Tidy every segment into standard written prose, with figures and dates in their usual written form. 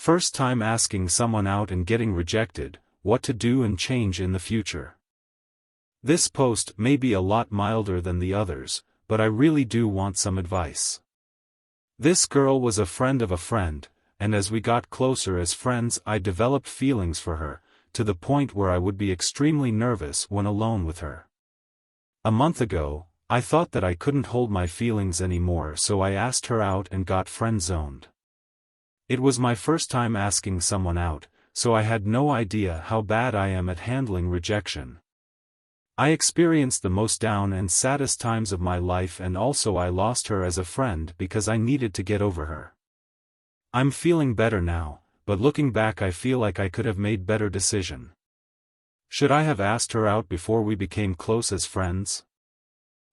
first time asking someone out and getting rejected, what to do and change in the future. This post may be a lot milder than the others, but I really do want some advice. This girl was a friend of a friend, and as we got closer as friends I developed feelings for her, to the point where I would be extremely nervous when alone with her. A month ago, I thought that I couldn't hold my feelings anymore, so I asked her out and got friend-zoned. It was my first time asking someone out, so I had no idea how bad I am at handling rejection. I experienced the most down and saddest times of my life, and also I lost her as a friend because I needed to get over her. I'm feeling better now, but looking back I feel like I could have made better decision. Should I have asked her out before we became close as friends?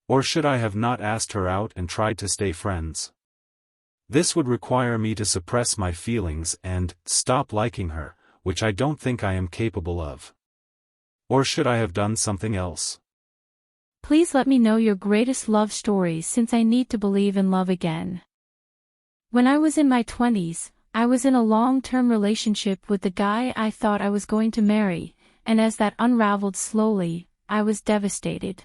Or should I have not asked her out and tried to stay friends? This would require me to suppress my feelings and stop liking her, which I don't think I am capable of. Or should I have done something else? Please let me know your greatest love stories, since I need to believe in love again. When I was in my 20s, I was in a long-term relationship with the guy I thought I was going to marry, and as that unraveled slowly, I was devastated.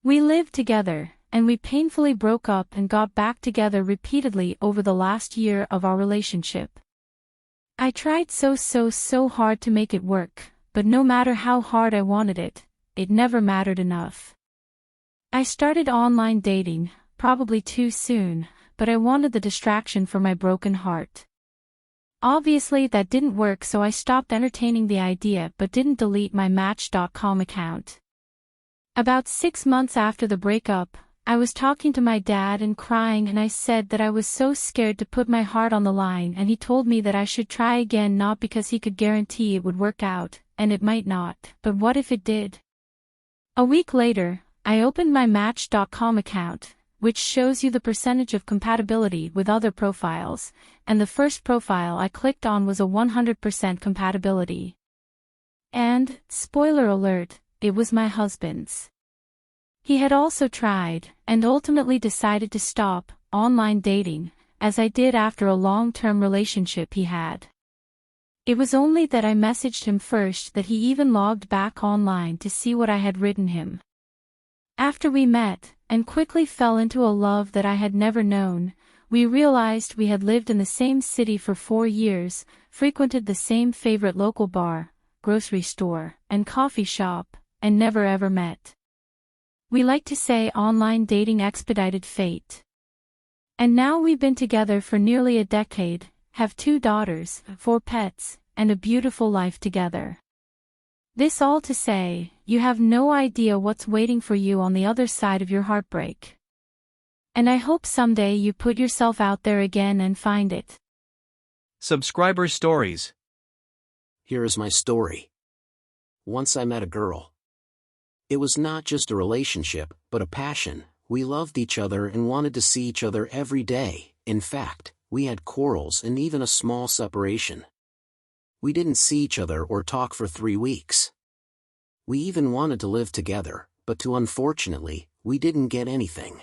We lived together, and we painfully broke up and got back together repeatedly over the last year of our relationship. I tried so hard to make it work, but no matter how hard I wanted it, it never mattered enough. I started online dating, probably too soon, but I wanted the distraction for my broken heart. Obviously that didn't work, so I stopped entertaining the idea but didn't delete my Match.com account. About 6 months after the breakup, I was talking to my dad and crying, and I said that I was so scared to put my heart on the line, and he told me that I should try again, not because he could guarantee it would work out, and it might not, but what if it did? A week later, I opened my Match.com account, which shows you the percentage of compatibility with other profiles, and the first profile I clicked on was a 100% compatibility. And, spoiler alert, it was my husband's. He had also tried, and ultimately decided to stop, online dating, as I did after a long-term relationship he had. It was only that I messaged him first that he even logged back online to see what I had written him. After we met, and quickly fell into a love that I had never known, we realized we had lived in the same city for 4 years, frequented the same favorite local bar, grocery store, and coffee shop, and never ever met. We like to say online dating expedited fate. And now we've been together for nearly a decade, have 2 daughters, 4 pets, and a beautiful life together. This all to say, you have no idea what's waiting for you on the other side of your heartbreak. And I hope someday you put yourself out there again and find it. Subscriber stories. Here is my story. Once I met a girl. It was not just a relationship, but a passion. We loved each other and wanted to see each other every day. In fact, we had quarrels and even a small separation. We didn't see each other or talk for 3 weeks. We even wanted to live together, but unfortunately, we didn't get anything.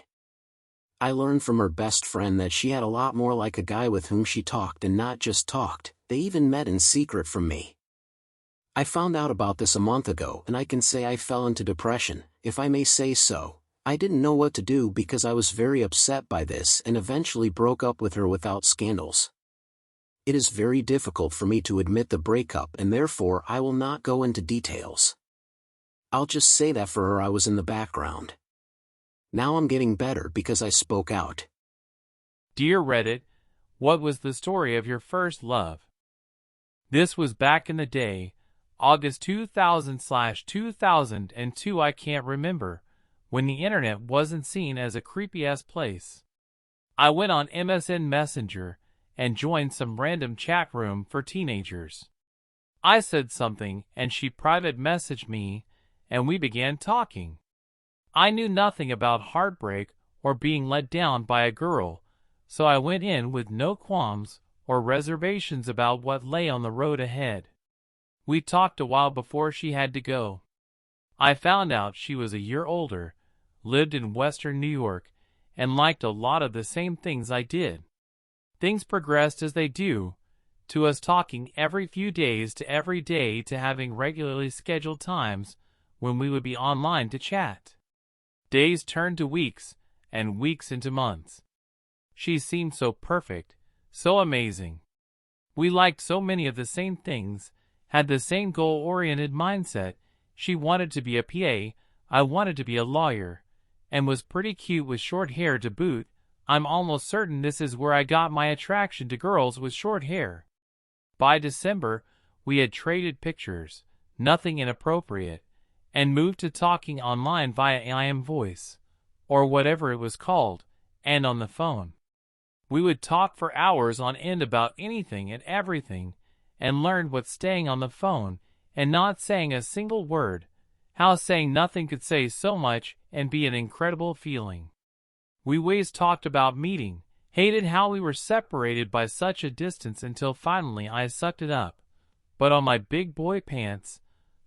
I learned from her best friend that she had a lot more like a guy with whom she talked, and not just talked, they even met in secret from me. I found out about this a month ago, and I can say I fell into depression, if I may say so. I didn't know what to do because I was very upset by this and eventually broke up with her without scandals. It is very difficult for me to admit the breakup, and therefore I will not go into details. I'll just say that for her I was in the background. Now I'm getting better because I spoke out. Dear Reddit, what was the story of your first love? This was back in the day, August 2000/2002. I can't remember, when the internet wasn't seen as a creepy-ass place. I went on MSN Messenger and joined some random chat room for teenagers. I said something and she private messaged me, and we began talking. I knew nothing about heartbreak or being let down by a girl, so I went in with no qualms or reservations about what lay on the road ahead. We talked a while before she had to go. I found out she was a year older, lived in Western New York, and liked a lot of the same things I did. Things progressed as they do, to us talking every few days to every day to having regularly scheduled times when we would be online to chat. Days turned to weeks, and weeks into months. She seemed so perfect, so amazing. We liked so many of the same things, had the same goal-oriented mindset. She wanted to be a PA, I wanted to be a lawyer, and was pretty cute with short hair to boot. I'm almost certain this is where I got my attraction to girls with short hair. By December, we had traded pictures, nothing inappropriate, and moved to talking online via IM Voice, or whatever it was called, and on the phone. We would talk for hours on end about anything and everything, and learned what staying on the phone and not saying a single word, how saying nothing could say so much and be an incredible feeling. We always talked about meeting, hated how we were separated by such a distance until finally I sucked it up, but on my big boy pants,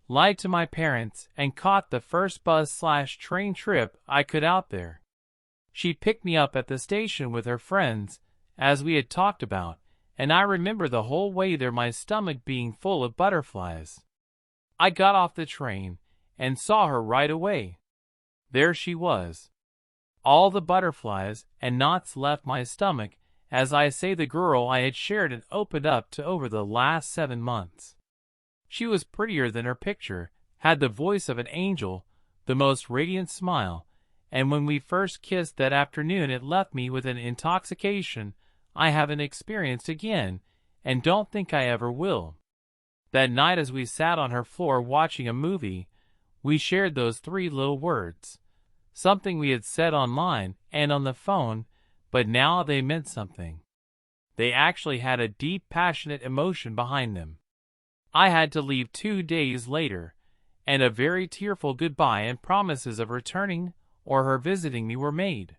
lied to my parents, and caught the first bus/train trip I could out there. She picked me up at the station with her friends, as we had talked about, and I remember the whole way there my stomach being full of butterflies. I got off the train and saw her right away. There she was. All the butterflies and knots left my stomach as I say the girl I had shared and opened up to over the last 7 months. She was prettier than her picture, had the voice of an angel, the most radiant smile, and when we first kissed that afternoon it left me with an intoxication I haven't experienced again, and don't think I ever will. That night as we sat on her floor watching a movie, we shared those 3 little words. Something we had said online and on the phone, but now they meant something. They actually had a deep, passionate emotion behind them. I had to leave 2 days later, and a very tearful goodbye and promises of returning or her visiting me were made.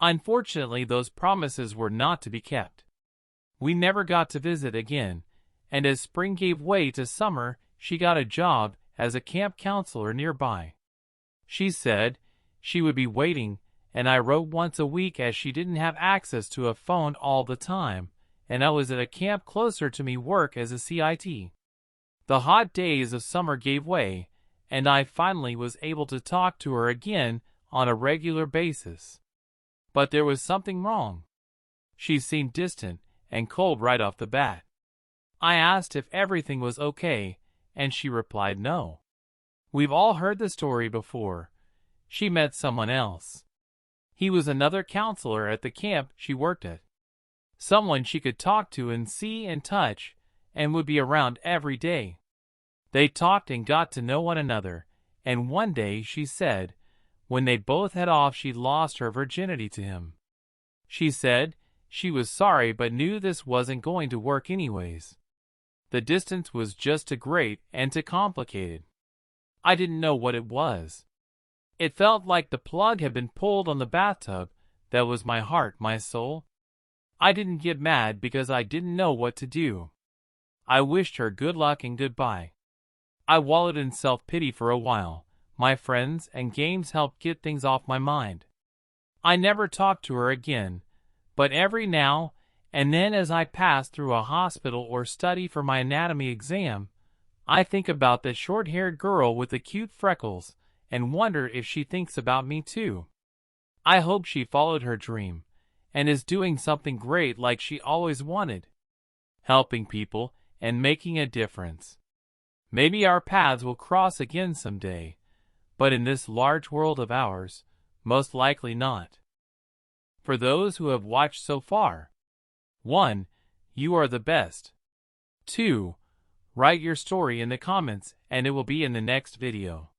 Unfortunately, those promises were not to be kept. We never got to visit again, and as spring gave way to summer, she got a job as a camp counselor nearby. She said she would be waiting, and I wrote once a week as she didn't have access to a phone all the time, and I was at a camp closer to me work as a CIT. The hot days of summer gave way, and I finally was able to talk to her again on a regular basis. But there was something wrong. She seemed distant and cold right off the bat. I asked if everything was okay, and she replied no. We've all heard the story before. She met someone else. He was another counselor at the camp she worked at. Someone she could talk to and see and touch, and would be around every day. They talked and got to know one another, and one day she said, when they both had off, she lost her virginity to him. She said she was sorry but knew this wasn't going to work anyways. The distance was just too great and too complicated. I didn't know what it was. It felt like the plug had been pulled on the bathtub that was my heart, my soul. I didn't get mad because I didn't know what to do. I wished her good luck and goodbye. I wallowed in self-pity for a while. My friends and games helped get things off my mind. I never talked to her again, but every now and then as I pass through a hospital or study for my anatomy exam, I think about that short-haired girl with the cute freckles and wonder if she thinks about me too. I hope she followed her dream and is doing something great like she always wanted, helping people and making a difference. Maybe our paths will cross again someday, but in this large world of ours, most likely not. For those who have watched so far, 1. You are the best. 2. Write your story in the comments and it will be in the next video.